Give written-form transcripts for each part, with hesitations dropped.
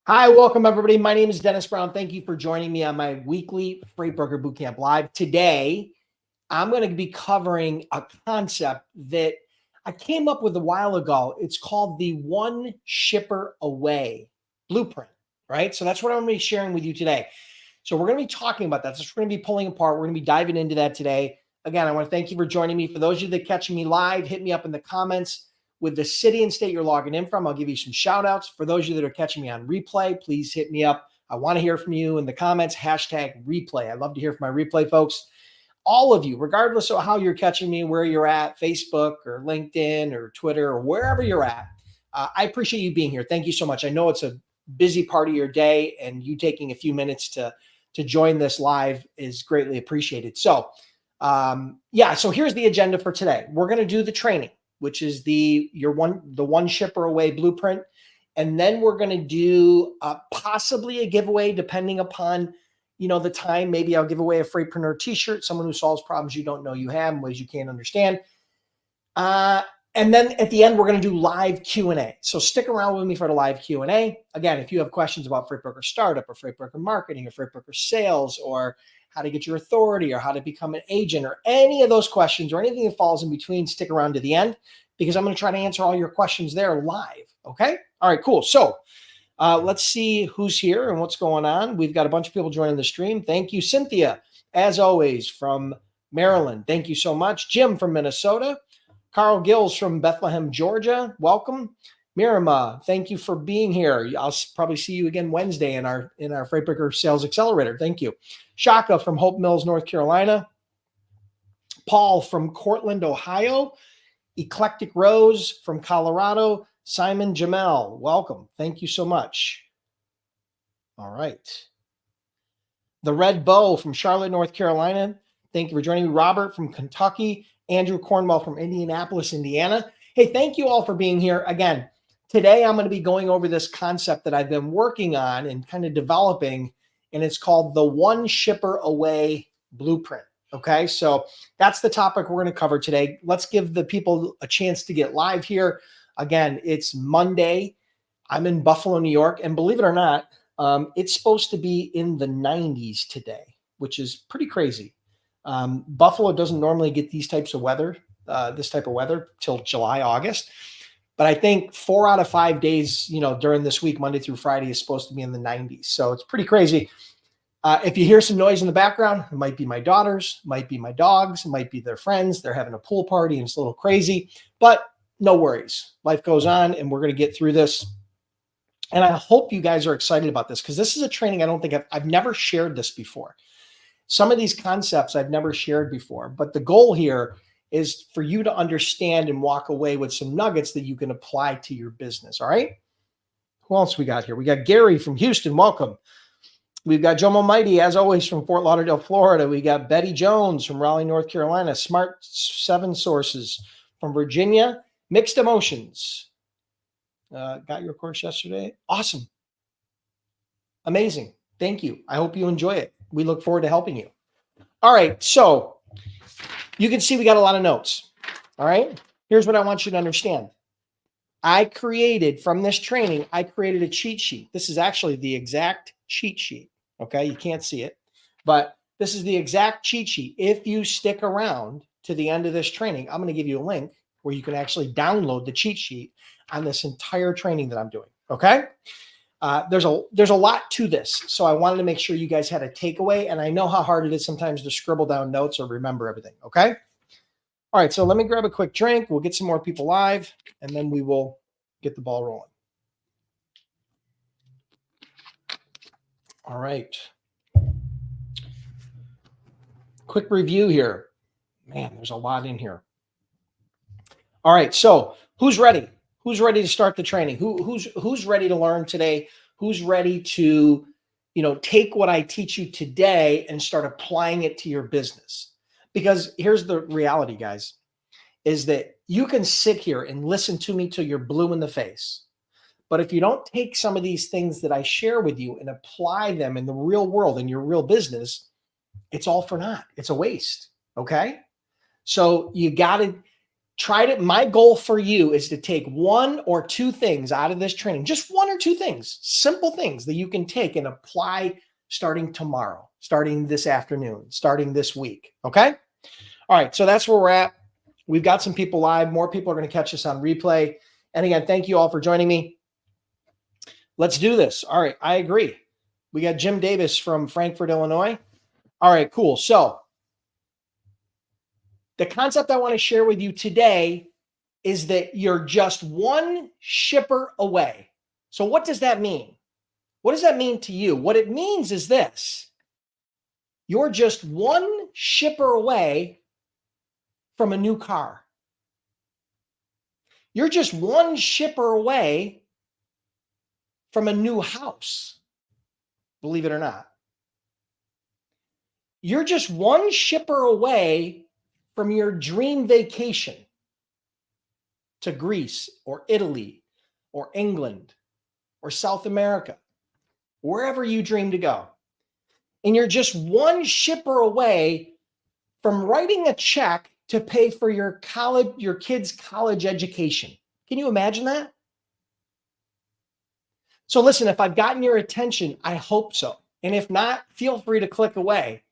Hi, welcome everybody. My name is Dennis Brown. Thank you for joining me on my weekly Freight Broker Bootcamp Live. Today, I'm going to be covering a concept that I came up with a while ago. It's called the One Shipper Away Blueprint, right? So that's what I'm going to be sharing with you today. So we're going to be talking about that. So we're going to be pulling apart. We're going to be diving into that today. Again, I want to thank you for joining me. For those of you that catching me live, hit me up in the comments with the city and state you're logging in from. I'll give you some shout outs. For those of you that are catching me on replay, please hit me up. I want to hear from you in the comments, hashtag replay. I love to hear from my replay folks. All of you, regardless of how you're catching me, where you're at, Facebook or LinkedIn or Twitter or wherever you're at, I appreciate you being here. Thank you so much. I know it's a busy part of your day, and you taking a few minutes to join this live is greatly appreciated. So, so here's the agenda for today. We're going to do the training, which is the one shipper away blueprint. And then we're going to do possibly a giveaway depending upon, the time. Maybe I'll give away a Freightpreneur t-shirt, someone who solves problems you don't know you have in ways you can't understand. And then at the end, we're going to do live Q&A. So stick around with me for the live Q&A. Again, if you have questions about Freight Broker startup or Freight Broker marketing or Freight Broker sales or how to get your authority or how to become an agent or any of those questions or anything that falls in between, stick around to the end because I'm going to try to answer all your questions there live. Okay. All right, cool. So let's see who's here and what's going on. We've got a bunch of people joining the stream. Thank you, Cynthia, as always, from Maryland. Thank you so much. Jim from Minnesota. Carl Gills from Bethlehem, Georgia. Welcome. Mirama, thank you for being here. I'll probably see you again Wednesday in our Freight Broker Sales Accelerator. Thank you. Shaka from Hope Mills, North Carolina. Paul from Cortland, Ohio. Eclectic Rose from Colorado. Simon Jamel, welcome. Thank you so much. All right. The Red Bow from Charlotte, North Carolina. Thank you for joining me. Robert from Kentucky. Andrew Cornwell from Indianapolis, Indiana. Hey, thank you all for being here. Again, today I'm going to be going over this concept that I've been working on and kind of developing, and it's called the One Shipper Away Blueprint. Okay, so that's the topic we're going to cover today. Let's give the people a chance to get live here. Again, it's Monday. I'm in Buffalo, New York, and believe it or not, it's supposed to be in the 90s today, which is pretty crazy. Buffalo doesn't normally get these types of weather, this type of weather till July, August. But I think 4 out of 5 days, during this week, Monday through Friday, is supposed to be in the 90s. So it's pretty crazy. If you hear some noise in the background, it might be my daughters, might be my dogs, it might be their friends. They're having a pool party and it's a little crazy, but no worries. Life goes on and we're going to get through this. And I hope you guys are excited about this because this is a training I don't think I've never shared this before. Some of these concepts I've never shared before, but the goal here is for you to understand and walk away with some nuggets that you can apply to your business. All right. Who else we got here? We got Gary from Houston. Welcome. We've got Jomo Mighty, as always, from Fort Lauderdale, Florida. We got Betty Jones from Raleigh, North Carolina. Smart 7 Sources from Virginia. Mixed Emotions. Got your course yesterday. Awesome. Amazing. Thank you. I hope you enjoy it. We look forward to helping you. All right. So you can see we got a lot of notes. All right. Here's what I want you to understand. I created from this training, I created a cheat sheet. This is actually the exact cheat sheet. Okay. You can't see it, but this is the exact cheat sheet. If you stick around to the end of this training, I'm going to give you a link where you can actually download the cheat sheet on this entire training that I'm doing. Okay. There's a lot to this. So I wanted to make sure you guys had a takeaway. And I know how hard it is sometimes to scribble down notes or remember everything. Okay. All right. So let me grab a quick drink. We'll get some more people live and then we will get the ball rolling. All right. Quick review here. Man, there's a lot in here. All right. So who's ready? Who's ready to start the training? Who's ready to learn today? Who's ready to, take what I teach you today and start applying it to your business? Because here's the reality, guys, is that you can sit here and listen to me till you're blue in the face. But if you don't take some of these things that I share with you and apply them in the real world, in your real business, it's all for naught. It's a waste. Okay. So you got to My goal for you is to take one or two things out of this training, just one or two things, simple things that you can take and apply starting tomorrow, starting this afternoon, starting this week. Okay. All right. So that's where we're at. We've got some people live. More people are going to catch us on replay. And again, thank you all for joining me. Let's do this. All right. I agree. We got Jim Davis from Frankfort, Illinois. All right, cool. So the concept I want to share with you today is that you're just one shipper away. So what does that mean? What does that mean to you? What it means is this. You're just one shipper away from a new car. You're just one shipper away from a new house, believe it or not. You're just one shipper away from your dream vacation to Greece or Italy or England or South America, wherever you dream to go. And you're just one shipper away from writing a check to pay for your kids' college education. Can you imagine that? So listen, if I've gotten your attention, I hope so. And if not, feel free to click away.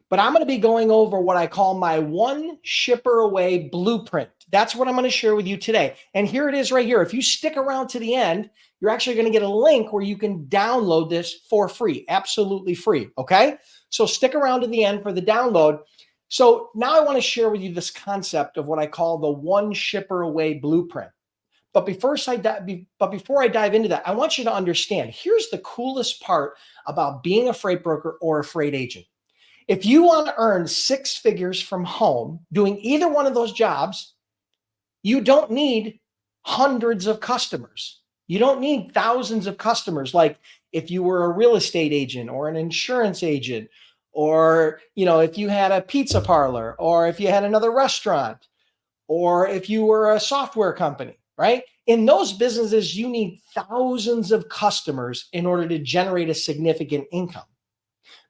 But I'm going to be going over what I call my one shipper away blueprint. That's what I'm going to share with you today. And here it is right here. If you stick around to the end, you're actually going to get a link where you can download this for free, absolutely free. Okay. So stick around to the end for the download. So now I want to share with you this concept of what I call the one shipper away blueprint. But before I dive into that, I want you to understand, here's the coolest part about being a freight broker or a freight agent. If you want to earn six figures from home doing either one of those jobs, you don't need hundreds of customers. You don't need thousands of customers. Like if you were a real estate agent or an insurance agent, or, if you had a pizza parlor, or if you had another restaurant, or if you were a software company, right? In those businesses, you need thousands of customers in order to generate a significant income.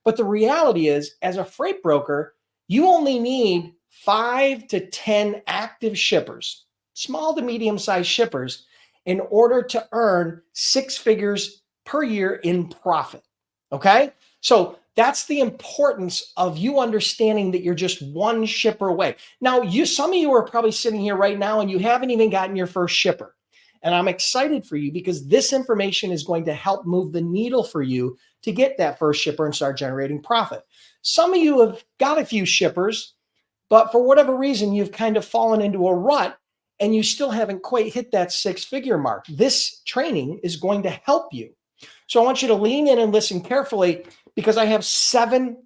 But the reality is, as a freight broker, you only need 5 to 10 active shippers, small to medium-sized shippers, in order to earn six figures per year in profit. Okay? So that's the importance of you understanding that you're just one shipper away. Now, some of you are probably sitting here right now and you haven't even gotten your first shipper. And I'm excited for you because this information is going to help move the needle for you to get that first shipper and start generating profit. Some of you have got a few shippers, but for whatever reason, you've kind of fallen into a rut and you still haven't quite hit that six-figure mark. This training is going to help you. So I want you to lean in and listen carefully because I have seven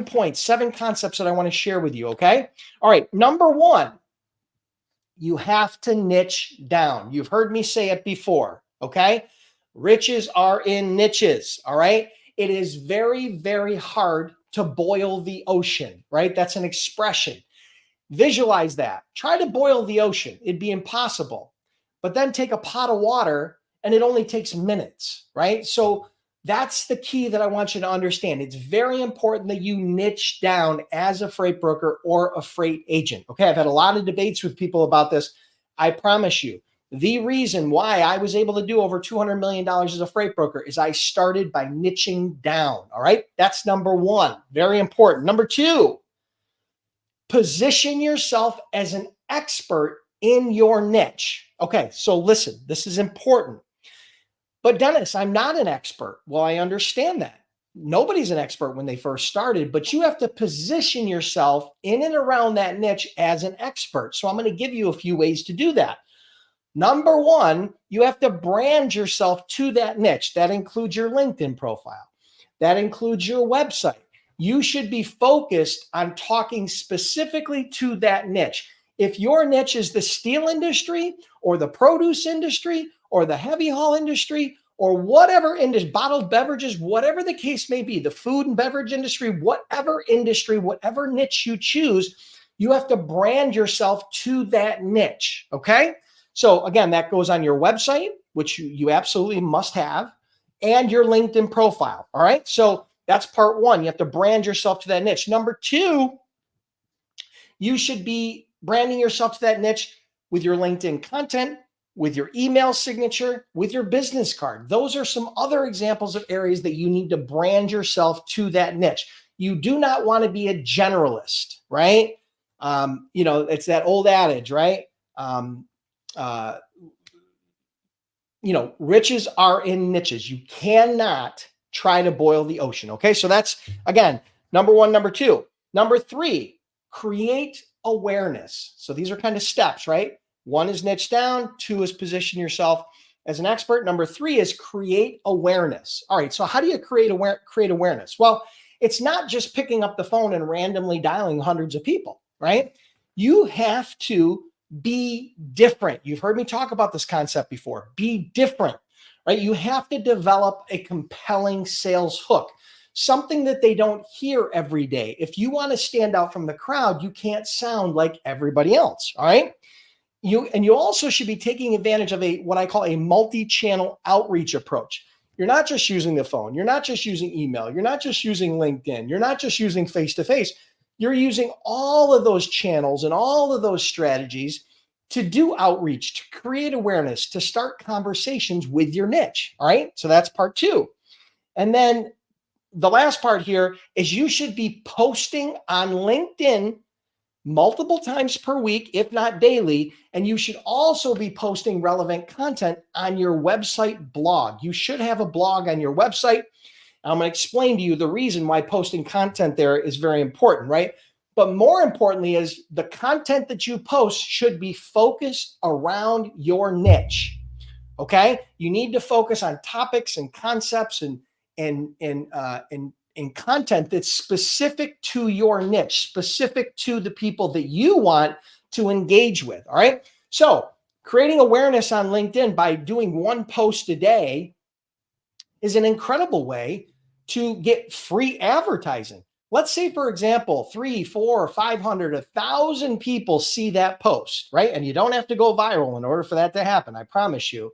points, 7 concepts that I want to share with you, okay? All right, number 1. You have to niche down. You've heard me say it before, okay? Riches are in niches, all right? It is very, very hard to boil the ocean, right? That's an expression. Visualize that. Try to boil the ocean. It'd be impossible. But then take a pot of water and it only takes minutes, right? So that's the key that I want you to understand. It's very important that you niche down as a freight broker or a freight agent. Okay, I've had a lot of debates with people about this. I promise you, the reason why I was able to do over $200 million as a freight broker is I started by niching down. All right, that's number 1. Very important. Number 2, position yourself as an expert in your niche. Okay, so listen, this is important. But Dennis, I'm not an expert. Well, I understand that. Nobody's an expert when they first started, but you have to position yourself in and around that niche as an expert. So I'm going to give you a few ways to do that. Number 1, you have to brand yourself to that niche. That includes your LinkedIn profile. That includes your website. You should be focused on talking specifically to that niche. If your niche is the steel industry or the produce industry or the heavy haul industry or whatever industry, bottled beverages, whatever the case may be, the food and beverage industry, whatever niche you choose, you have to brand yourself to that niche, okay? So again, that goes on your website, which you absolutely must have, and your LinkedIn profile, all right? So that's part 1. You have to brand yourself to that niche. Number 2, you should be branding yourself to that niche with your LinkedIn content, with your email signature, with your business card. Those are some other examples of areas that you need to brand yourself to that niche. You do not want to be a generalist, right? It's that old adage, right? Riches are in niches. You cannot try to boil the ocean. Okay. So that's, again, number one. Number two. Number three, create awareness. So these are kind of steps, right? One is niche down. Two is position yourself as an expert. Number three is create awareness. All right. So how do you create awareness? Well, it's not just picking up the phone and randomly dialing hundreds of people, right? You have to be different. You've heard me talk about this concept before. Be different, right? You have to develop a compelling sales hook, something that they don't hear every day. If you want to stand out from the crowd, you can't sound like everybody else, all right? You also should be taking advantage of what I call a multi-channel outreach approach. You're not just using the phone. You're not just using email. You're not just using LinkedIn. You're not just using face-to-face. You're using all of those channels and all of those strategies to do outreach, to create awareness, to start conversations with your niche. All right. So that's part two. And then the last part here is you should be posting on LinkedIn multiple times per week, if not daily. And you should also be posting relevant content on your website blog. You should have a blog on your website. I'm going to explain to you the reason why posting content there is very important, right? But more importantly is the content that you post should be focused around your niche. Okay? You need to focus on topics and concepts and content that's specific to your niche, specific to the people that you want to engage with. All right. So creating awareness on LinkedIn by doing one post a day is an incredible way to get free advertising. Let's say, for example, 300, 400, 500, 1,000 people see that post, right? And you don't have to go viral in order for that to happen. I promise you.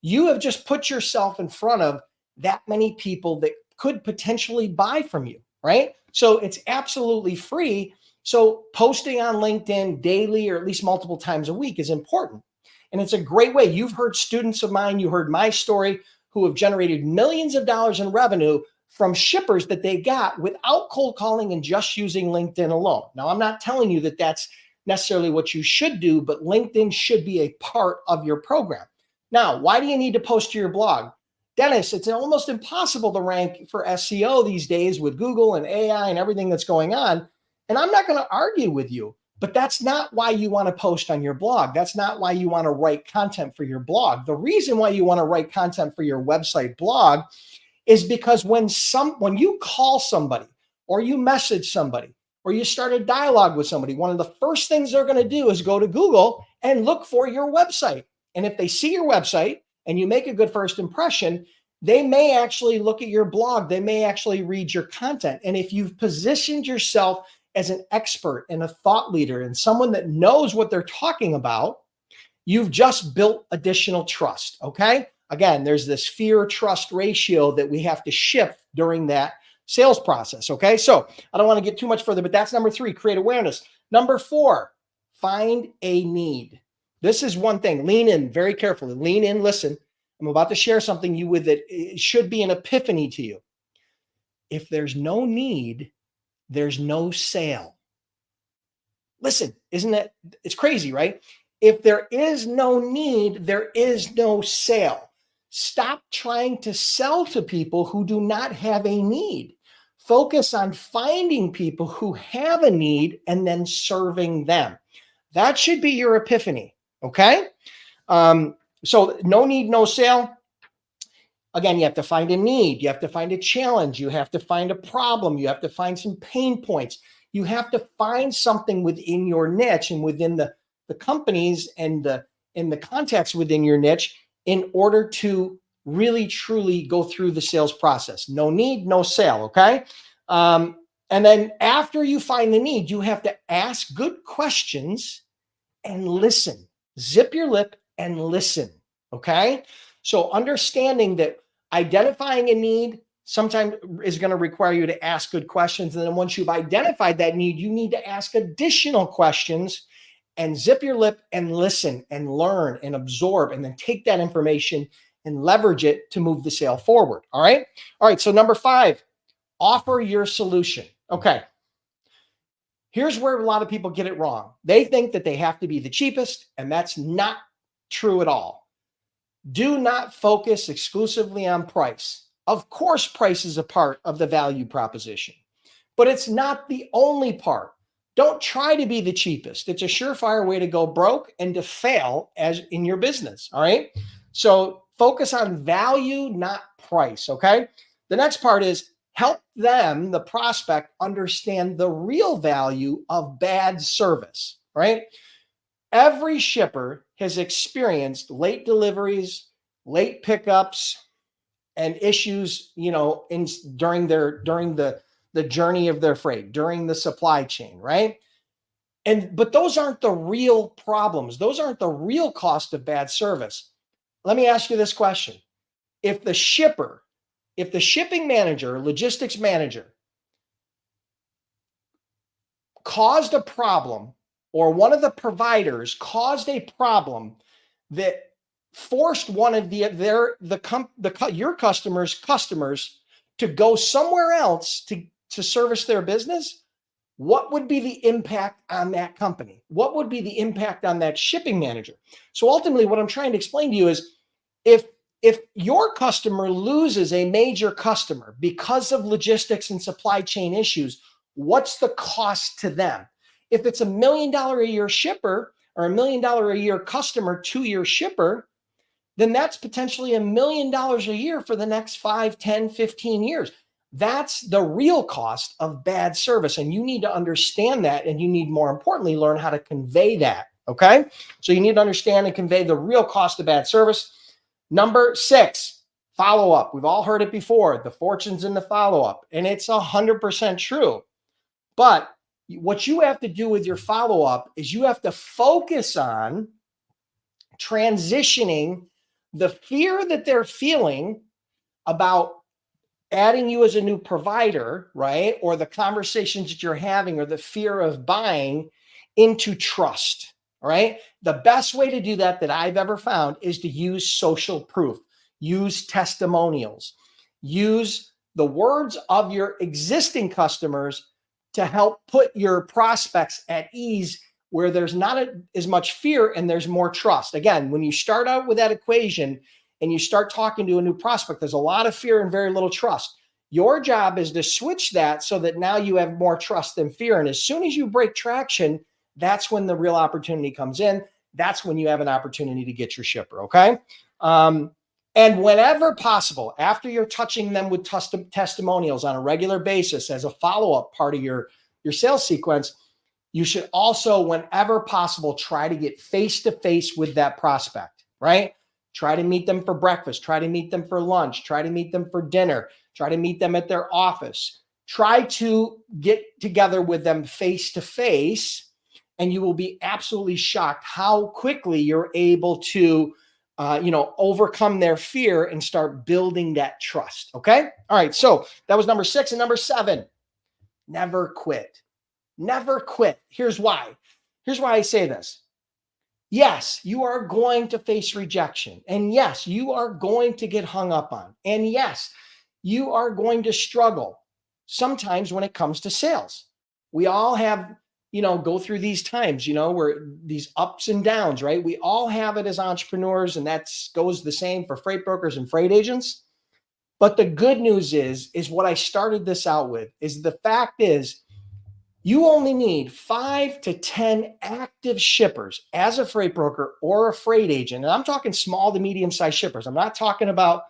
You have just put yourself in front of that many people that could potentially buy from you, right? So it's absolutely free. So posting on LinkedIn daily or at least multiple times a week is important. And it's a great way. You've heard students of mine, you heard my story, who have generated millions of dollars in revenue from shippers that they got without cold calling and just using LinkedIn alone. Now, I'm not telling you that that's necessarily what you should do, but LinkedIn should be a part of your program. Now, why do you need to post to your blog? Dennis, it's almost impossible to rank for SEO these days with Google and AI and everything that's going on. And I'm not going to argue with you, but that's not why you want to post on your blog. That's not why you want to write content for your blog. The reason why you want to write content for your website blog is because when you call somebody or you message somebody or you start a dialogue with somebody, one of the first things they're going to do is go to Google and look for your website. And if they see your website and you make a good first impression, they may actually look at your blog. They may actually read your content. And if you've positioned yourself as an expert and a thought leader and someone that knows what they're talking about, you've just built additional trust. Okay. Again, there's this fear-trust ratio that we have to shift during that sales process. Okay. So I don't want to get too much further, but that's number three, create awareness. Number four, find a need. This is one thing. Lean in very carefully. Lean in, listen. I'm about to share something you with that it should be an epiphany to you. If there's no need, there's no sale. Listen, it's crazy, right? If there is no need, there is no sale. Stop trying to sell to people who do not have a need. Focus on finding people who have a need and then serving them. That should be your epiphany. Okay. So no need, no sale. Again, you have to find a need. You have to find a challenge. You have to find a problem. You have to find some pain points. You have to find something within your niche and within the companies and the contacts within your niche in order to really, truly go through the sales process. No need, no sale. Okay. And then after you find the need, you have to ask good questions and listen. Zip your lip and listen. Okay. So understanding that identifying a need sometimes is going to require you to ask good questions. And then once you've identified that need, you need to ask additional questions and zip your lip and listen and learn and absorb, and then take that information and leverage it to move the sale forward. All right. All right. So number 5, offer your solution. Okay. Here's where a lot of people get it wrong. They think that they have to be the cheapest, and that's not true at all. Do not focus exclusively on price. Of course, price is a part of the value proposition, but it's not the only part. Don't try to be the cheapest. It's a surefire way to go broke and to fail as in your business. All right. So focus on value, not price. Okay. The next part is help them, the prospect, understand the real value of bad service. Right. Every shipper has experienced late deliveries, late pickups, and issues, during the journey of their freight, during the supply chain, right? But those aren't the real problems. Those aren't the real cost of bad service. Let me ask you this question. If the shipping manager, logistics manager caused a problem, or one of the providers caused a problem that forced one of your customers to go somewhere else to service their business, what would be the impact on that company? What would be the impact on that shipping manager? So ultimately, what I'm trying to explain to you is if your customer loses a major customer because of logistics and supply chain issues, what's the cost to them? If it's $1 million a year shipper or $1 million a year customer to your shipper, then that's potentially $1 million a year for the next 5, 10, 15 years. That's the real cost of bad service. And you need to understand that. And you need, more importantly, learn how to convey that. Okay. So you need to understand and convey the real cost of bad service. Number 6, follow up. We've all heard it before. The fortune's in the follow up. And it's 100% true. But what you have to do with your follow up is you have to focus on transitioning the fear that they're feeling about adding you as a new provider, right? Or the conversations that you're having, or the fear of buying, into trust, right? The best way to do that I've ever found is to use social proof, use testimonials, use the words of your existing customers to help put your prospects at ease, where there's not as much fear and there's more trust. Again, when you start out with that equation and you start talking to a new prospect, there's a lot of fear and very little trust. Your job is to switch that so that now you have more trust than fear. And as soon as you break traction, that's when the real opportunity comes in. That's when you have an opportunity to get your shipper. Okay. And whenever possible, after you're touching them with testimonials on a regular basis as a follow-up part of your sales sequence, you should also, whenever possible, try to get face-to-face with that prospect, right? Try to meet them for breakfast. Try to meet them for lunch. Try to meet them for dinner. Try to meet them at their office. Try to get together with them face-to-face, and you will be absolutely shocked how quickly you're able to overcome their fear and start building that trust. Okay. All right. So that was number 6. And number 7, never quit. Never quit. Here's why. Here's why I say this. Yes, you are going to face rejection. And yes, you are going to get hung up on. And yes, you are going to struggle sometimes when it comes to sales. We all have, go through these times, where these ups and downs, right? We all have it as entrepreneurs, and that goes the same for freight brokers and freight agents. But the good news is what I started this out with, is the fact is you only need 5 to 10 active shippers as a freight broker or a freight agent. And I'm talking small to medium-sized shippers. I'm not talking about,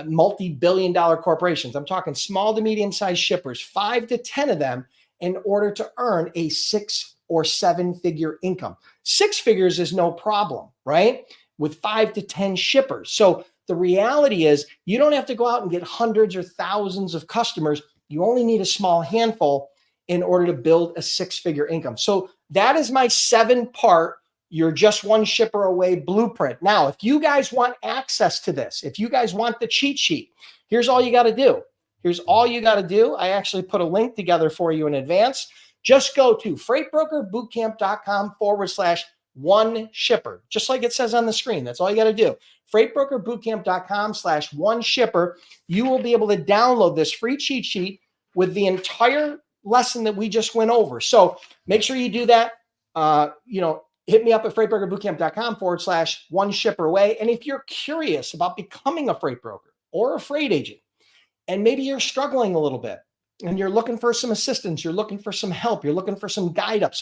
multi-billion-dollar corporations. I'm talking small to medium-sized shippers, 5 to 10 of them, in order to earn a 6 or 7 figure income. 6 figures is no problem, right? With 5 to 10 shippers. So the reality is you don't have to go out and get hundreds or thousands of customers. You only need a small handful in order to build a 6-figure income. So that is my 7-part, you're just one shipper away blueprint. Now, if you guys want access to this, if you guys want the cheat sheet, here's all you got to do. Here's all you got to do. I actually put a link together for you in advance. Just go to freightbrokerbootcamp.com/one shipper, just like it says on the screen. That's all you got to do. freightbrokerbootcamp.com/one shipper. You will be able to download this free cheat sheet with the entire lesson that we just went over. So make sure you do that. Hit me up at freightbrokerbootcamp.com/one shipper away. And if you're curious about becoming a freight broker or a freight agent, and maybe you're struggling a little bit and you're looking for some assistance, you're looking for some help, you're looking for some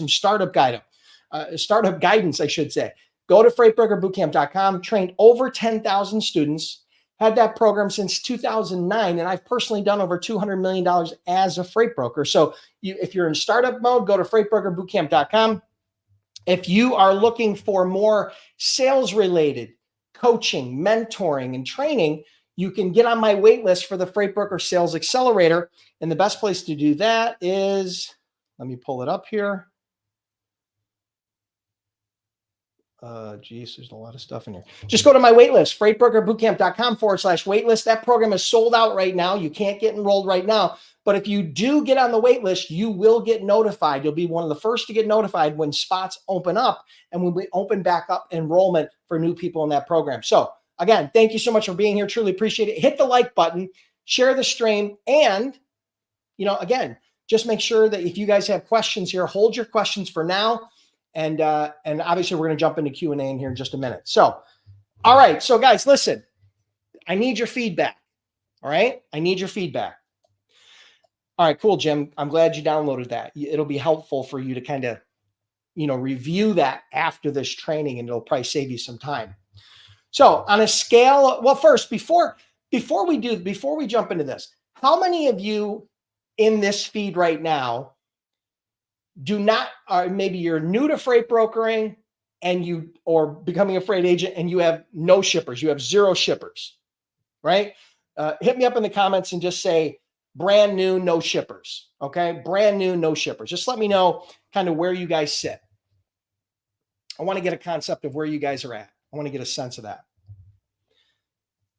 startup guidance, I should say, go to freightbrokerbootcamp.com. Trained over 10,000 students, had that program since 2009, and I've personally done over $200 million as a freight broker. So if you're in startup mode, go to freightbrokerbootcamp.com. If you are looking for more sales-related coaching, mentoring, and training, you can get on my wait list for the Freight Broker Sales Accelerator. And the best place to do that is, let me pull it up here. There's a lot of stuff in here. Just go to my wait list, freightbrokerbootcamp.com/wait list. That program is sold out right now. You can't get enrolled right now. But if you do get on the wait list, you will get notified. You'll be one of the first to get notified when spots open up and when we open back up enrollment for new people in that program. So again, thank you so much for being here. Truly appreciate it. Hit the like button, share the stream, and again, just make sure that if you guys have questions here, hold your questions for now. And obviously we're going to jump into Q&A in here in just a minute. So, all right. So guys, listen, I need your feedback. All right. I need your feedback. All right, cool, Jim. I'm glad you downloaded that. It'll be helpful for you to kind of, review that after this training, and it'll probably save you some time. So on a scale, well, first, before we jump into this, how many of you in this feed right now maybe you're new to freight brokering or becoming a freight agent, and you have no shippers, you have 0 shippers, right? Hit me up in the comments and just say brand new, no shippers. Okay. Brand new, no shippers. Just let me know kind of where you guys sit. I want to get a concept of where you guys are at. I want to get a sense of that.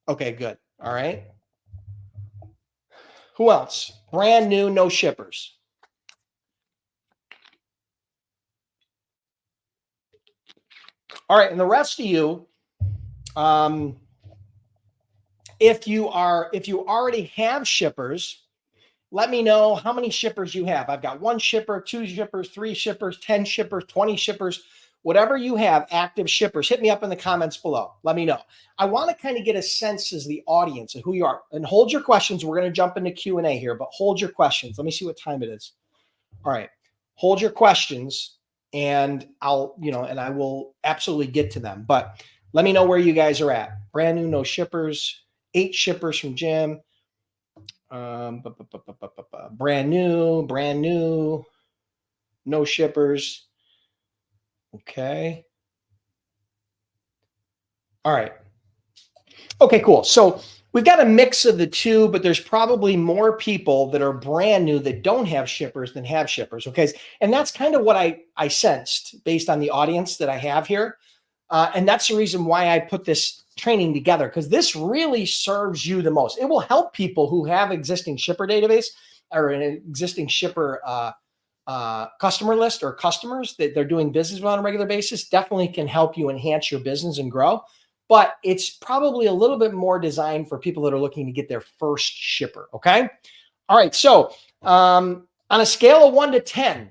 Okay, good. All right. Who else? Brand new, no shippers. All right. And the rest of you, if you already have shippers, let me know how many shippers you have. I've got 1 shipper, 2 shippers, 3 shippers, 10 shippers, 20 shippers, whatever you have, active shippers. Hit me up in the comments below. Let me know. I want to kind of get a sense as the audience of who you are. And hold your questions. We're going to jump into Q&A here, but hold your questions. Let me see what time it is. All right. Hold your questions, and I will absolutely get to them. But let me know where you guys are at. Brand new, no shippers. 8 shippers from Jim. Brand new, no shippers. Okay. All right. Okay, cool. So we've got a mix of the two, but there's probably more people that are brand new that don't have shippers than have shippers. Okay. And that's kind of what I sensed based on the audience that I have here. And that's the reason why I put this training together, because this really serves you the most. It will help people who have existing shipper database or an existing shipper customer list or customers that they're doing business with on a regular basis. Definitely can help you enhance your business and grow. But it's probably a little bit more designed for people that are looking to get their first shipper. Okay. All right. So on a scale of 1 to 10,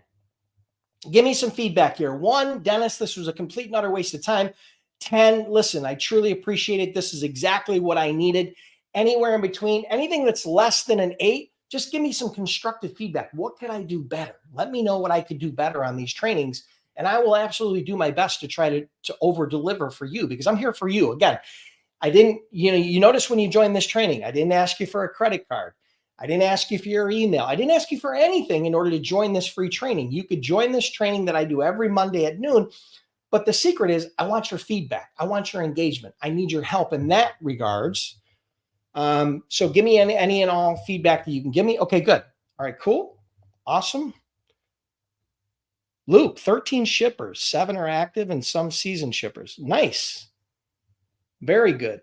give me some feedback here. 1, Dennis, this was a complete and utter waste of time. 10, listen, I truly appreciate it. This is exactly what I needed. Anywhere in between, anything that's less than an 8, just give me some constructive feedback. What could I do better? Let me know what I could do better on these trainings, and I will absolutely do my best to try to over deliver for you, because I'm here for you. Again, I didn't, you notice when you join this training, I didn't ask you for a credit card. I didn't ask you for your email. I didn't ask you for anything in order to join this free training. You could join this training that I do every Monday at noon. But the secret is I want your feedback. I want your engagement. I need your help in that regards. So give me any and all feedback that you can give me. Okay, good. All right, cool. Awesome. Luke, 13 shippers, 7 are active and some seasoned shippers. Nice. Very good.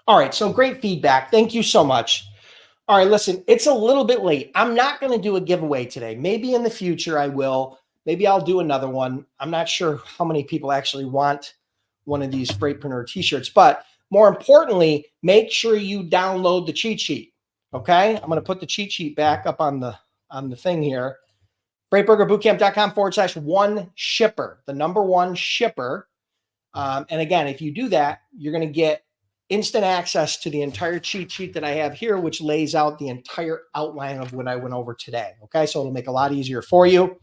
All right, so great feedback. Thank you so much. All right, listen, it's a little bit late. I'm not going to do a giveaway today. Maybe in the future I will. Maybe I'll do another one. I'm not sure how many people actually want one of these Freightpreneur t-shirts, but more importantly, make sure you download the cheat sheet. Okay. I'm going to put the cheat sheet back up on the thing here. FreightBrokerBootcamp.com/one shipper, the number one shipper. And again, if you do that, you're going to get instant access to the entire cheat sheet that I have here, which lays out the entire outline of what I went over today. Okay. So it'll make a lot easier for you.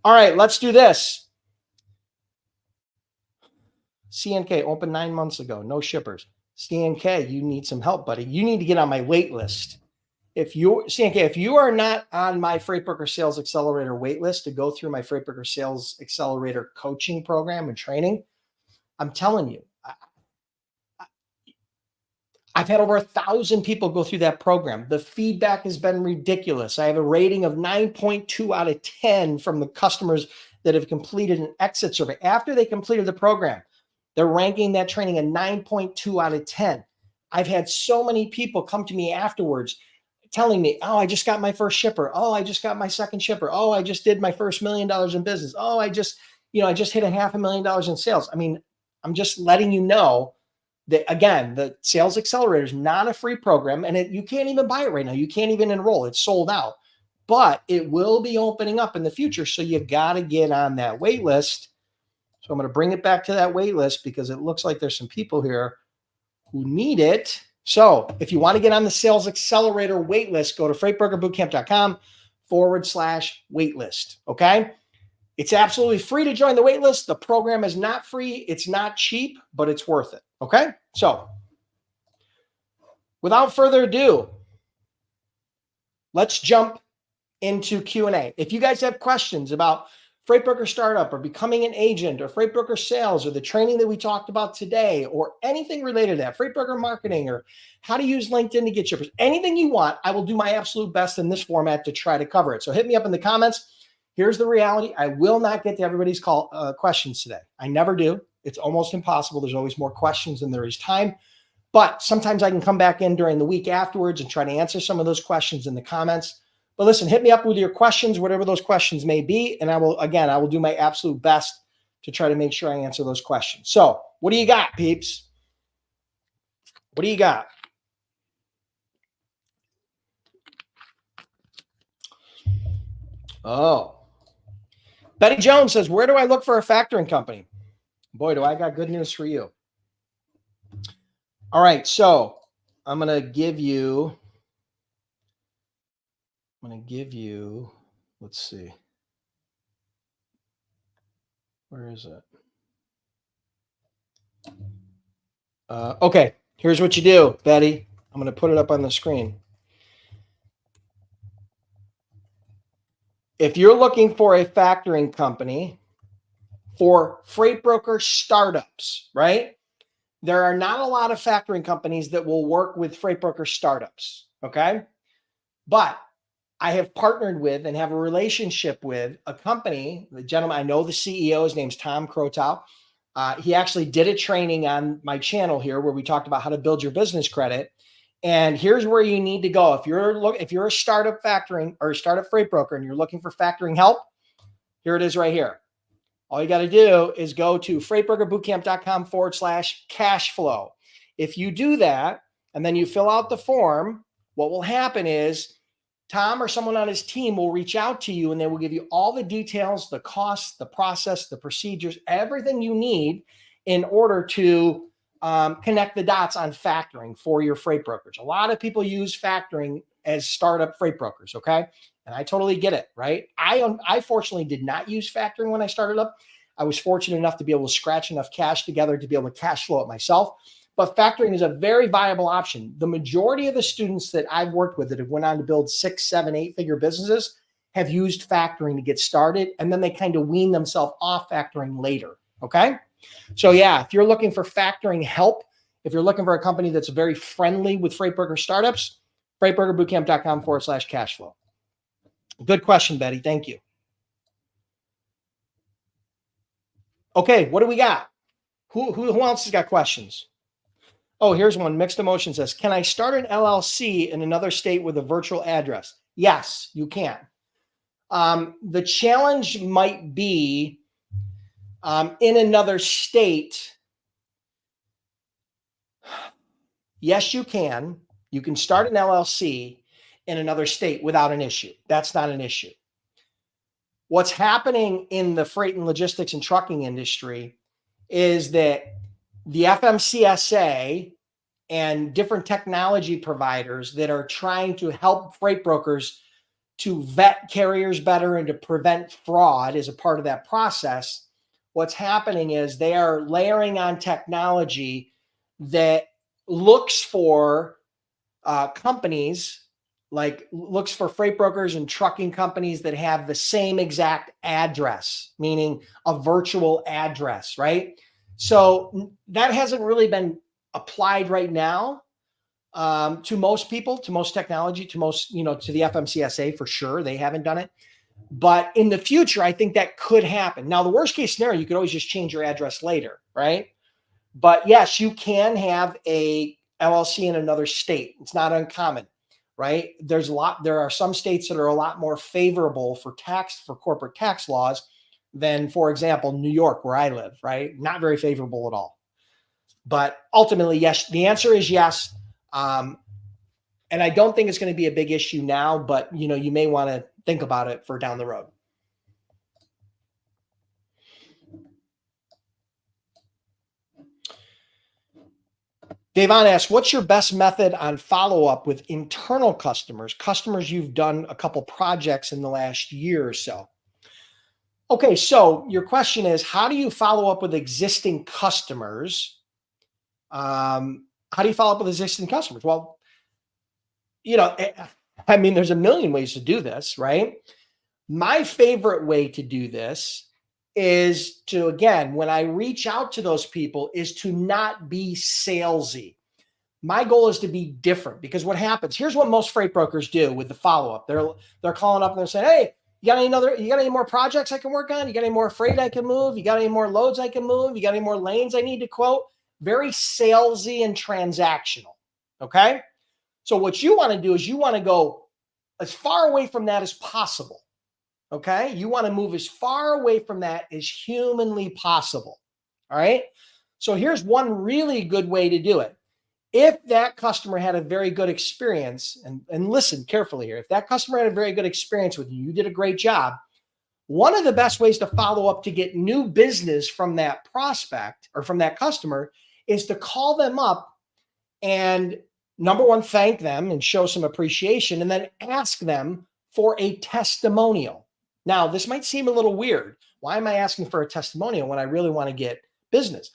All right, let's do this. CNK opened 9 months ago, no shippers. CNK, you need some help, buddy. You need to get on my wait list. If you are not on my Freight Broker Sales Accelerator wait list to go through my Freight Broker Sales Accelerator coaching program and training, I'm telling you, I've had over 1,000 people go through that program. The feedback has been ridiculous. I have a rating of 9.2 out of 10 from the customers that have completed an exit survey. After they completed the program, they're ranking that training a 9.2 out of 10. I've had so many people come to me afterwards telling me, oh, I just got my first shipper. Oh, I just got my second shipper. Oh, I just did my first $1 million in business. Oh, I just hit $500,000 in sales. I mean, I'm just letting you know that, again, the Sales Accelerator is not a free program, and you can't even buy it right now. You can't even enroll. It's sold out, but it will be opening up in the future. So you got to get on that wait list. So I'm going to bring it back to that wait list because it looks like there's some people here who need it. So if you want to get on the Sales Accelerator wait list, go to freightbrokerbootcamp.com/wait list. Okay. It's absolutely free to join the wait list. The program is not free. It's not cheap, but it's worth it. Okay. So without further ado, let's jump into Q&A. If you guys have questions about Freight Broker Startup or becoming an agent or Freight Broker Sales or the training that we talked about today or anything related to that, Freight Broker Marketing or how to use LinkedIn to get shippers, anything you want, I will do my absolute best in this format to try to cover it. So hit me up in the comments. Here's the reality. I will not get to everybody's questions today. I never do. It's almost impossible. There's always more questions than there is time. But sometimes I can come back in during the week afterwards and try to answer some of those questions in the comments. But listen, hit me up with your questions, whatever those questions may be. And I will do my absolute best to try to make sure I answer those questions. So what do you got, peeps? What do you got? Oh, Betty Jones says, where do I look for a factoring company? Boy, do I got good news for you. All right. So I'm going to give you, let's see. Where is it? Okay. Here's what you do, Betty. I'm going to put it up on the screen. If you're looking for a factoring company for freight broker startups, right? There are not a lot of factoring companies that will work with freight broker startups, okay? But I have partnered with and have a relationship with a company, the gentleman, I know the CEO, his name's Tom Krotow. He actually did a training on my channel here where we talked about how to build your business credit. And here's where you need to go. If you're a startup factoring or a startup freight broker and you're looking for factoring help, here it is right here. All you got to do is go to freightbrokerbootcamp.com/cash flow. If you do that and then you fill out the form, what will happen is Tom or someone on his team will reach out to you and they will give you all the details, the costs, the process, the procedures, everything you need in order to connect the dots on factoring for your freight brokers. A lot of people use factoring as startup freight brokers, okay? And I totally get it, right? I fortunately did not use factoring when I started up. I was fortunate enough to be able to scratch enough cash together to be able to cash flow it myself. But factoring is a very viable option. The majority of the students that I've worked with that have went on to build 6, 7, 8-figure businesses have used factoring to get started, and then they kind of wean themselves off factoring later, okay? So yeah, if you're looking for factoring help, if you're looking for a company that's very friendly with freight broker startups, freightbrokerbootcamp.com/cash flow. Good question, Betty. Thank you. Okay, what do we got? Who else has got questions? Oh, here's one. Mixed Emotion says, can I start an LLC in another state with a virtual address? Yes, you can. The challenge might be in another state. Yes, you can. You can start an LLC in another state without an issue. That's not an issue. What's happening in the freight and logistics and trucking industry is that the FMCSA and different technology providers that are trying to help freight brokers to vet carriers better and to prevent fraud as a part of that process, what's happening is they are layering on technology that looks for companies, like looks for freight brokers and trucking companies that have the same exact address, meaning a virtual address, right? So that hasn't really been applied right now to most people, to most technology, to most, to the FMCSA for sure. They haven't done it. But in the future, I think that could happen. Now, the worst case scenario, you could always just change your address later, right? But yes, you can have a LLC in another state. It's not uncommon, right? There are some states that are a lot more favorable for corporate tax laws than, for example, New York, where I live, right? Not very favorable at all. But ultimately, yes, the answer is yes. And I don't think it's going to be a big issue now, but you may want to think about it for down the road. Davon asks, what's your best method on follow-up with internal customers you've done a couple projects in the last year or so? Okay, so your question is, how do you follow up with existing customers? How do you follow up with existing customers? Well, there's a million ways to do this, right? My favorite way to do this is to, again, when I reach out to those people, is to not be salesy. My goal is to be different, because what happens, here's what most freight brokers do with the follow-up. They're calling up and they're saying, hey, you got any more projects I can work on? You got any more freight I can move? You got any more loads I can move? You got any more lanes I need to quote? Very salesy and transactional. Okay. So what you want to do is you want to go as far away from that as possible. Okay. You want to move as far away from that as humanly possible. All right. So here's one really good way to do it. If that customer had a very good experience, and listen carefully here, if that customer had a very good experience with you, you did a great job. One of the best ways to follow up to get new business from that prospect or from that customer is to call them up and, number one, thank them and show some appreciation, and then ask them for a testimonial. Now, this might seem a little weird. Why am I asking for a testimonial when I really want to get business?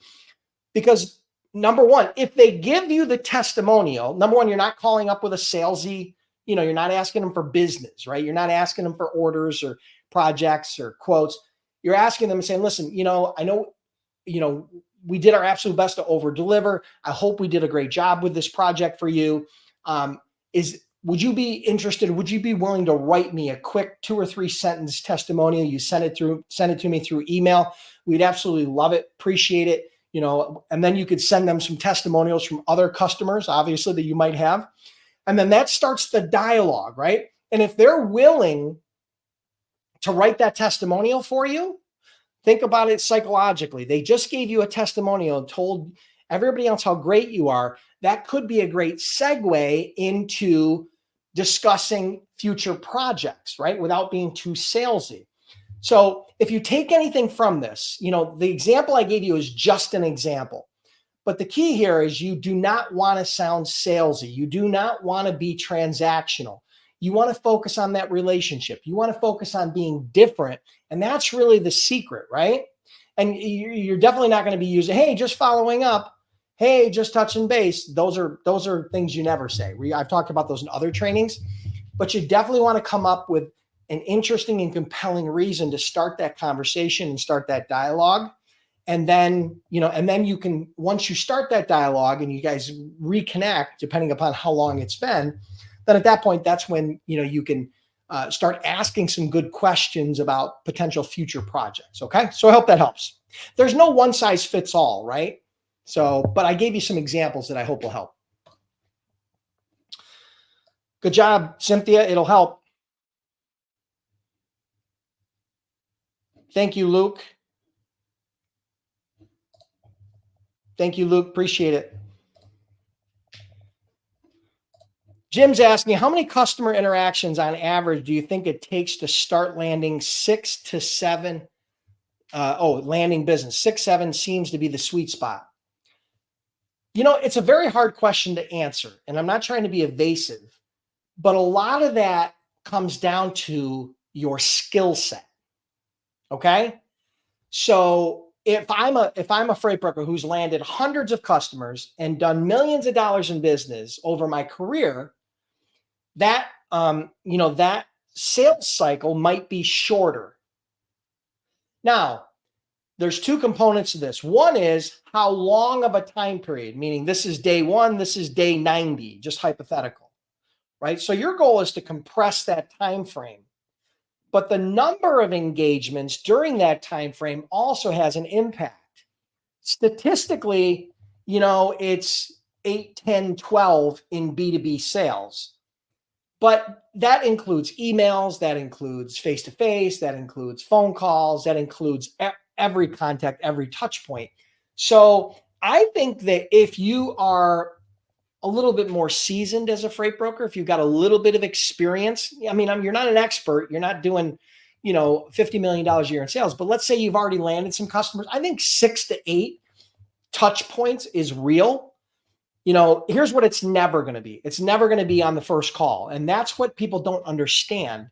Because number one, if they give you the testimonial, number one, you're not calling up with a salesy, you're not asking them for business, right? You're not asking them for orders or projects or quotes. You're asking them and saying, listen, I know, we did our absolute best to over deliver. I hope we did a great job with this project for you. Would you be interested? Would you be willing to write me a quick 2 or 3 sentence testimonial? You send it to me through email. We'd absolutely love it. Appreciate it. And then you could send them some testimonials from other customers, obviously, that you might have. And then that starts the dialogue, right? And if they're willing to write that testimonial for you, think about it psychologically. They just gave you a testimonial and told everybody else how great you are. That could be a great segue into discussing future projects, right? Without being too salesy. So if you take anything from this, the example I gave you is just an example. But the key here is you do not want to sound salesy. You do not want to be transactional. You want to focus on that relationship. You want to focus on being different. And that's really the secret, right? And you're definitely not going to be using, hey, just following up. Hey, just touching base. Those are things you never say. I've talked about those in other trainings, but you definitely want to come up with an interesting and compelling reason to start that conversation and start that dialogue. And then, you can, once you start that dialogue and you guys reconnect, depending upon how long it's been, then at that point, that's when, you can start asking some good questions about potential future projects. Okay. So I hope that helps. There's no one size fits all, right? So, but I gave you some examples that I hope will help. Good job, Cynthia. It'll help. Thank you, Luke. Thank you, Luke. Appreciate it. Jim's asking, how many customer interactions on average do you think it takes to start landing 6 to 7? Landing business. 6, 7 seems to be the sweet spot. You know, it's a very hard question to answer, and I'm not trying to be evasive, but a lot of that comes down to your skill set. Okay. So if I'm a freight broker who's landed hundreds of customers and done millions of dollars in business over my career, that that sales cycle might be shorter. Now, there's two components to this. One is how long of a time period, meaning this is day 1, this is day 90, just hypothetical, right? So your goal is to compress that time frame. But the number of engagements during that time frame also has an impact. Statistically, it's 8, 10, 12 in B2B sales. But that includes emails, that includes face-to-face, that includes phone calls, that includes every contact, every touch point. So I think that if you are a little bit more seasoned as a freight broker, if you've got a little bit of experience, I mean, you're not an expert, you're not doing, $50 million a year in sales, but let's say you've already landed some customers. I think 6 to 8 touch points is real. Here's what it's never going to be. It's never going to be on the first call. And that's what people don't understand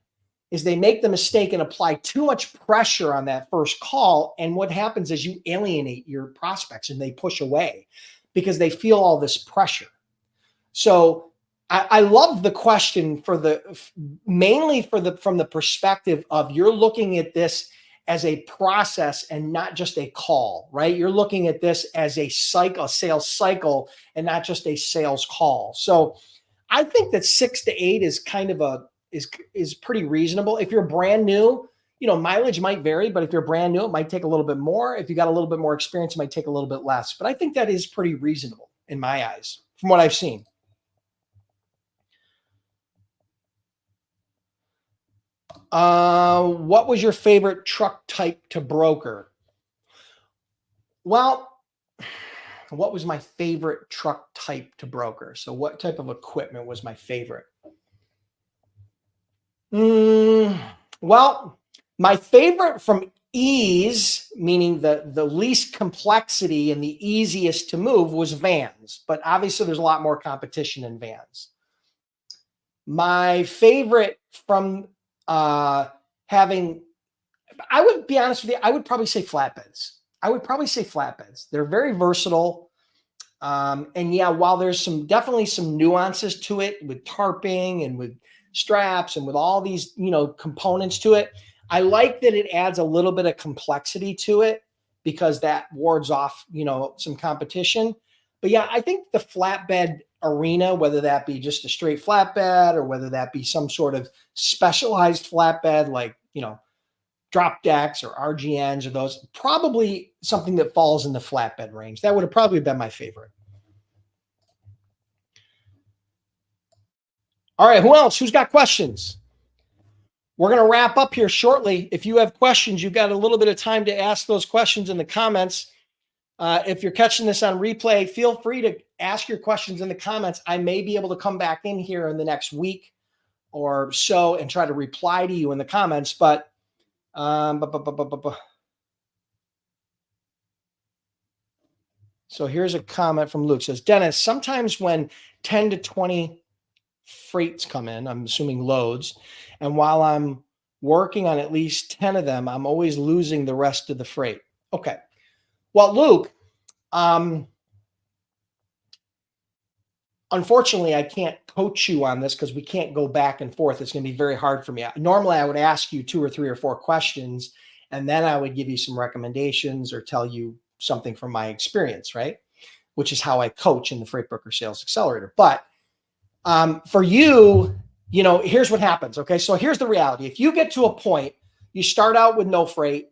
is they make the mistake and apply too much pressure on that first call. And what happens is you alienate your prospects and they push away because they feel all this pressure. So I love the question mainly from the perspective of you're looking at this as a process and not just a call, right? You're looking at this as a sales cycle and not just a sales call. So I think that 6 to 8 is kind of is pretty reasonable. If you're brand new, mileage might vary, but if you're brand new, it might take a little bit more. If you got a little bit more experience, it might take a little bit less. But I think that is pretty reasonable in my eyes from what I've seen. What was your favorite truck type to broker? Well, what was my favorite truck type to broker? So what type of equipment was my favorite? Well, my favorite from ease, meaning the least complexity and the easiest to move, was vans. But obviously there's a lot more competition in vans. My favorite from I would be honest with you, I would probably say flatbeds. They're very versatile. And yeah, while there's definitely some nuances to it with tarping and with straps and with all these, components to it, I like that it adds a little bit of complexity to it because that wards off, some competition. But yeah, I think the flatbed arena, whether that be just a straight flatbed or whether that be some sort of specialized flatbed like, drop decks or RGNs or those, probably something that falls in the flatbed range. That would have probably been my favorite. All right, who else? Who's got questions? We're going to wrap up here shortly. If you have questions, you've got a little bit of time to ask those questions in the comments. If you're catching this on replay, feel free to ask your questions in the comments. I may be able to come back in here in the next week or so and try to reply to you in the comments. But so here's a comment from Luke. It says, Dennis, sometimes when 10 to 20 freights come in, I'm assuming loads, and while I'm working on at least 10 of them, I'm always losing the rest of the freight. Okay. Well, Luke, unfortunately, I can't coach you on this because we can't go back and forth. It's going to be very hard for me. Normally, I would ask you 2 or 3 or 4 questions, and then I would give you some recommendations or tell you something from my experience, right? Which is how I coach in the Freight Broker Sales Accelerator. But for you, here's what happens. Okay. So here's the reality. If you get to a point, you start out with no freight,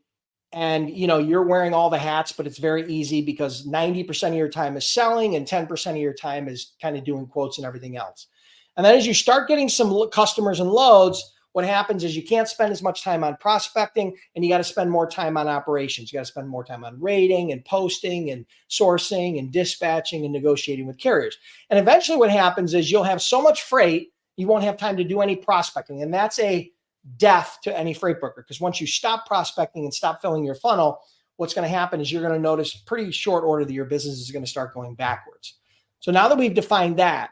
and you're wearing all the hats, but it's very easy because 90% of your time is selling and 10% of your time is kind of doing quotes and everything else. And then as you start getting some customers and loads, what happens is you can't spend as much time on prospecting, and you got to spend more time on operations. You got to spend more time on rating and posting and sourcing and dispatching and negotiating with carriers. And eventually what happens is you'll have so much freight, you won't have time to do any prospecting. And that's a death to any freight broker, because once you stop prospecting and stop filling your funnel, what's going to happen is you're going to notice pretty short order that your business is going to start going backwards. So now that we've defined that,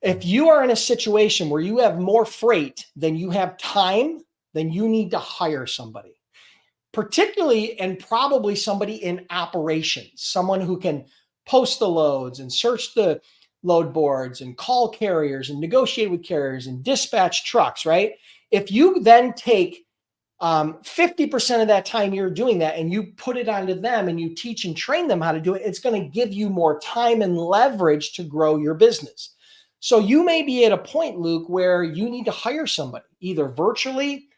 if you are in a situation where you have more freight than you have time, then you need to hire somebody, particularly and probably somebody in operations, someone who can post the loads and search the load boards and call carriers and negotiate with carriers and dispatch trucks, right? If you then take 50% of that time you're doing that and you put it onto them and you teach and train them how to do it, it's going to give you more time and leverage to grow your business. So you may be at a point, Luke, where you need to hire somebody either virtually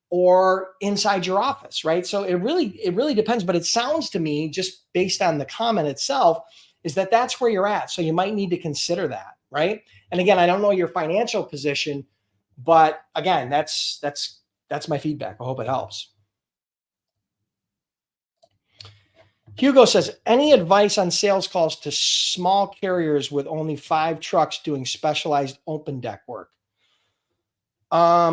or inside your office, right? So it really depends, but it sounds to me, just based on the comment itself, is that that's where you're at. So you might need to consider that, right? And again, I don't know your financial position, but again, that's my feedback. I hope it helps. Hugo says, any advice on sales calls to small carriers with only 5 trucks doing specialized open deck work?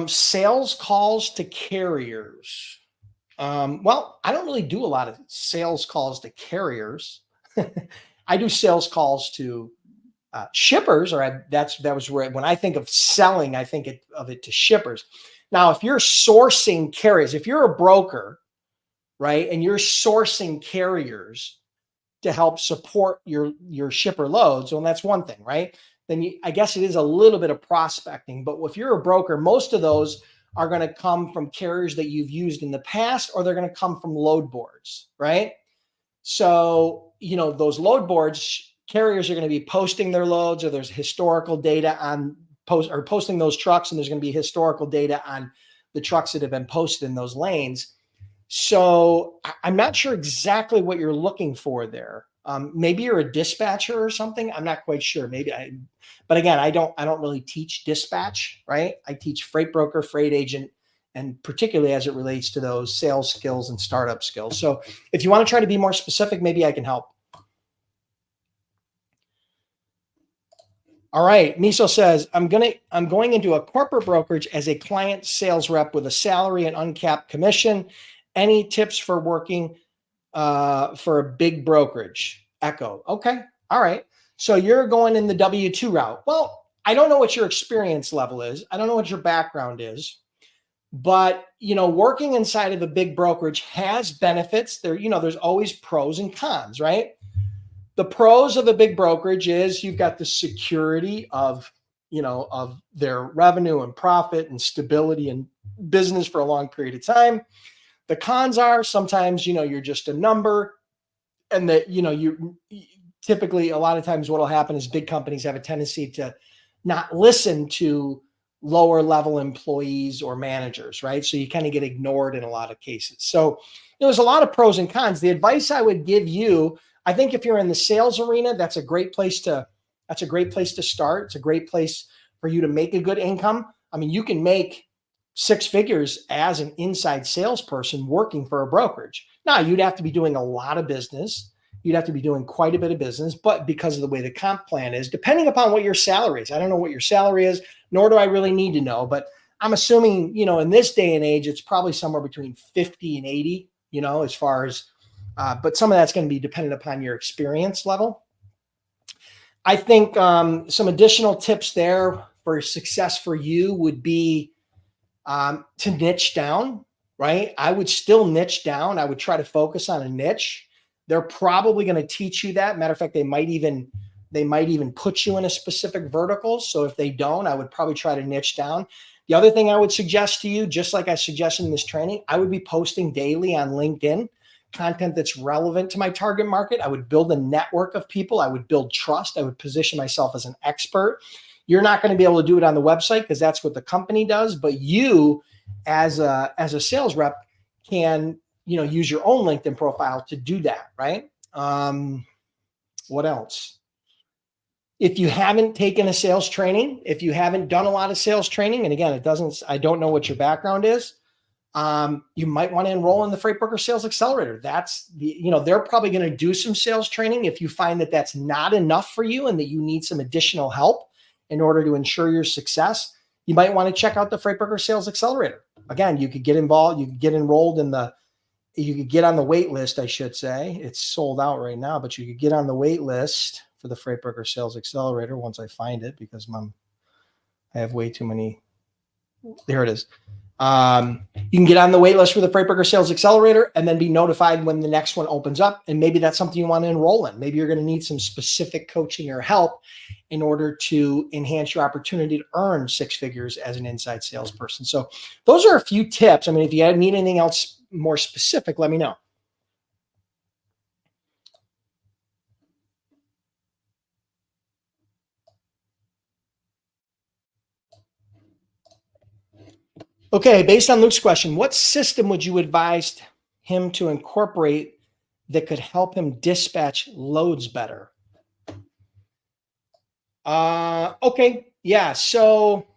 Sales calls to carriers. Well, I don't really do a lot of sales calls to carriers. I do sales calls to shippers, or that was where, when I think of selling, I think of it to shippers. Now, if you're sourcing carriers, if you're a broker, right, and you're sourcing carriers to help support your shipper loads, well, that's one thing, right? Then I guess it is a little bit of prospecting. But if you're a broker, most of those are going to come from carriers that you've used in the past, or they're going to come from load boards, right? So, those load boards, carriers are going to be posting their loads, or there's historical data on posting those trucks, and there's going to be historical data on the trucks that have been posted in those lanes. So I'm not sure exactly what you're looking for there. Maybe you're a dispatcher or something. I'm not quite sure. But again, I don't really teach dispatch, right? I teach freight broker, freight agent, and particularly as it relates to those sales skills and startup skills. So if you want to try to be more specific, maybe I can help. All right. Miso says, I'm going into a corporate brokerage as a client sales rep with a salary and uncapped commission. Any tips for working for a big brokerage? Echo. Okay. All right. So you're going in the W-2 route. Well, I don't know what your experience level is. I don't know what your background is, but working inside of a big brokerage has benefits. There's always pros and cons, right? The pros of a big brokerage is you've got the security of their revenue and profit and stability and business for a long period of time. The cons are sometimes, you're just a number, and that, you typically, a lot of times what will happen is big companies have a tendency to not listen to lower level employees or managers, right? So you kind of get ignored in a lot of cases. So there's a lot of pros and cons. The advice I would give you, I think if you're in the sales arena, that's a great place to start. It's a great place for you to make a good income. I mean, you can make 6 figures as an inside salesperson working for a brokerage. Now, you'd have to be doing a lot of business. You'd have to be doing quite a bit of business, but because of the way the comp plan is, depending upon what your salary is, I don't know what your salary is, nor do I really need to know, but I'm assuming, in this day and age, it's probably somewhere between 50 and 80, as far as, but some of that's going to be dependent upon your experience level. I think some additional tips there for success for you would be to niche down, right? I would still niche down. I would try to focus on a niche. They're probably going to teach you that. Matter of fact, they might even put you in a specific vertical. So if they don't, I would probably try to niche down. The other thing I would suggest to you, just like I suggested in this training, I would be posting daily on LinkedIn content that's relevant to my target market. I would build a network of people. I would build trust. I would position myself as an expert. You're not going to be able to do it on the website because that's what the company does. But you, as a sales rep, can use your own LinkedIn profile to do that, right? What else? If you haven't taken a sales training, if you haven't done a lot of sales training, and again, I don't know what your background is, you might want to enroll in the Freight Broker Sales Accelerator. They're probably going to do some sales training. If you find that that's not enough for you and that you need some additional help in order to ensure your success, you might want to check out the Freight Broker Sales Accelerator. Again, you could get involved, you could get enrolled you could get on the wait list, I should say. It's sold out right now, but you could get on the wait list for the Freight Broker Sales Accelerator once I find it, because I have way too many. There it is. You can get on the wait list for the Freight Broker Sales Accelerator and then be notified when the next one opens up. And maybe that's something you want to enroll in. Maybe you're going to need some specific coaching or help in order to enhance your opportunity to earn six figures as an inside salesperson. So those are a few tips. I mean, if you need anything else more specific, let me know. Okay, based on Luke's question, what system would you advise him to incorporate that could help him dispatch loads better? Okay, yeah. So,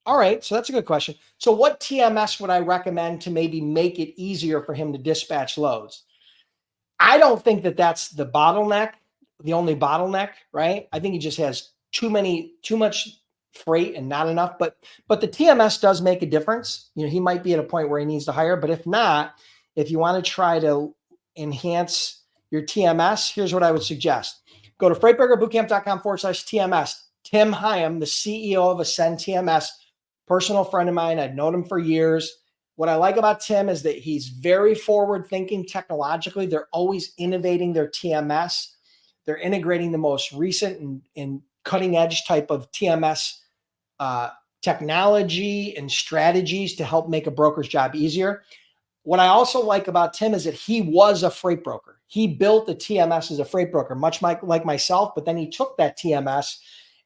all right. So that's a good question. So what TMS would I recommend to maybe make it easier for him to dispatch loads? I don't think that that's the only bottleneck, right? I think he just has too much freight and not enough, but the TMS does make a difference. He might be at a point where he needs to hire, but if not, if you want to try to enhance your TMS, here's what I would suggest. Go to freightbrokerbootcamp.com/TMS. Tim Hyam, the CEO of Ascend TMS, personal friend of mine. I've known him for years. What I like about Tim is that he's very forward thinking technologically. They're always innovating their TMS. They're integrating the most recent and cutting edge type of TMS technology and strategies to help make a broker's job easier. What I also like about Tim is that he was a freight broker. He built the TMS as a freight broker, much like myself, but then he took that TMS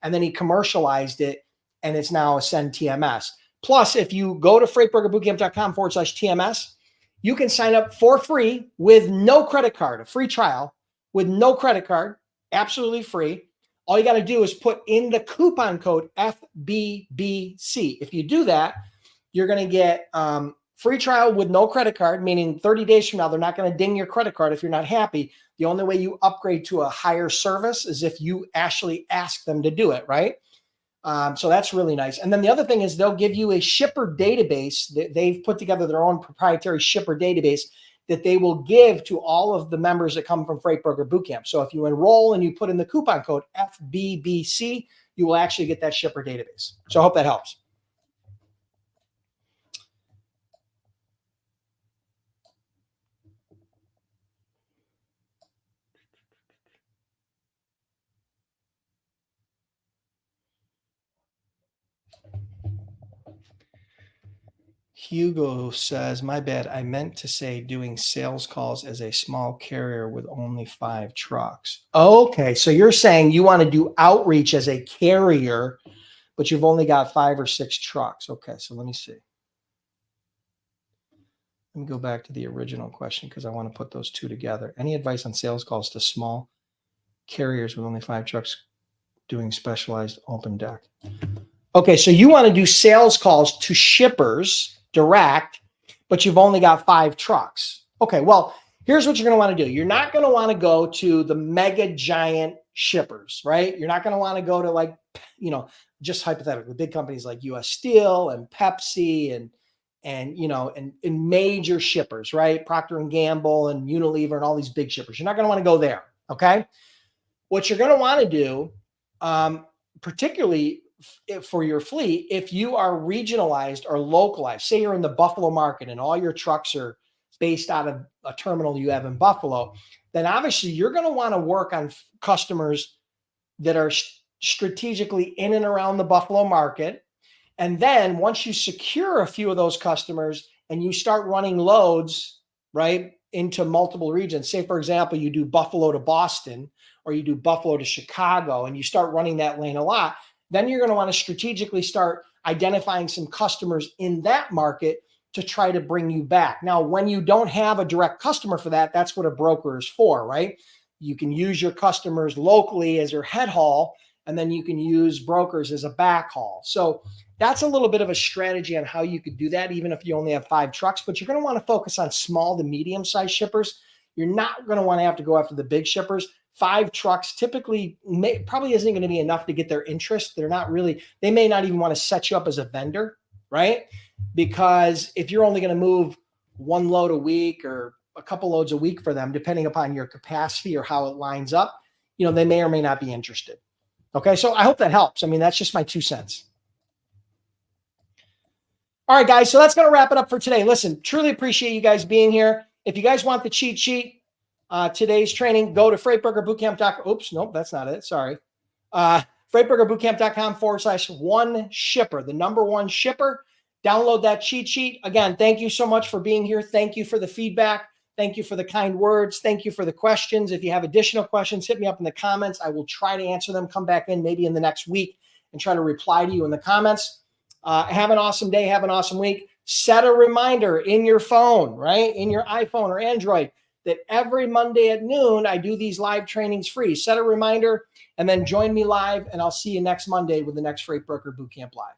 and then he commercialized it, and it's now Ascend TMS. Plus, if you go to freightbrokerbootcamp.com/TMS, you can sign up for free with no credit card, a free trial with no credit card, absolutely free. All you got to do is put in the coupon code FBBC. If you do that, you're going to get free trial with no credit card, meaning 30 days from now, they're not going to ding your credit card if you're not happy. The only way you upgrade to a higher service is if you actually ask them to do it, right? So that's really nice. And then the other thing is they'll give you a shipper database. They've put together their own proprietary shipper database that they will give to all of the members that come from Freight Broker Bootcamp. So if you enroll and you put in the coupon code FBBC, you will actually get that shipper database. So I hope that helps. Hugo says, my bad, I meant to say doing sales calls as a small carrier with only 5 trucks. Okay, so you're saying you want to do outreach as a carrier, but you've only got 5 or 6 trucks. Okay, so let me see. Let me go back to the original question because I want to put those two together. Any advice on sales calls to small carriers with only 5 trucks doing specialized open deck? Okay, so you want to do sales calls to shippers direct, but you've only got 5 trucks. Okay, well, here's what you're going to want to do. You're not going to want to go to the mega giant shippers, right? You're not going to want to go to just hypothetically, big companies like US Steel and Pepsi and major shippers, right? Procter and Gamble and Unilever and all these big shippers. You're not going to want to go there, okay? What you're going to want to do, particularly for your fleet, if you are regionalized or localized, say you're in the Buffalo market and all your trucks are based out of a terminal you have in Buffalo, then obviously you're going to want to work on customers that are strategically in and around the Buffalo market. And then once you secure a few of those customers and you start running loads, right, into multiple regions, say, for example, you do Buffalo to Boston or you do Buffalo to Chicago and you start running that lane a lot, then you're going to want to strategically start identifying some customers in that market to try to bring you back. Now, when you don't have a direct customer for that, that's what a broker is for, right? You can use your customers locally as your head haul, and then you can use brokers as a back haul. So that's a little bit of a strategy on how you could do that, even if you only have 5 trucks. But you're going to want to focus on small to medium-sized shippers. You're not going to want to have to go after the big shippers. 5 trucks typically probably isn't going to be enough to get their interest. They may not even want to set you up as a vendor, right? Because if you're only going to move 1 load a week or a couple loads a week for them, depending upon your capacity or how it lines up, they may or may not be interested. Okay, so I hope that helps. I mean, that's just my 2 cents. All right, guys, so that's going to wrap it up for today. Listen, truly appreciate you guys being here. If you guys want the cheat sheet, today's training, go to freightbrokerbootcamp.com. Oops, nope, that's not it. Sorry. freightbrokerbootcamp.com/1shipper, the number 1 shipper. Download that cheat sheet. Again, thank you so much for being here. Thank you for the feedback. Thank you for the kind words. Thank you for the questions. If you have additional questions, hit me up in the comments. I will try to answer them. Come back in maybe in the next week and try to reply to you in the comments. Have an awesome day. Have an awesome week. Set a reminder in your phone, right? In your iPhone or Android, that every Monday at noon, I do these live trainings free. Set a reminder and then join me live, and I'll see you next Monday with the next Freight Broker Bootcamp Live.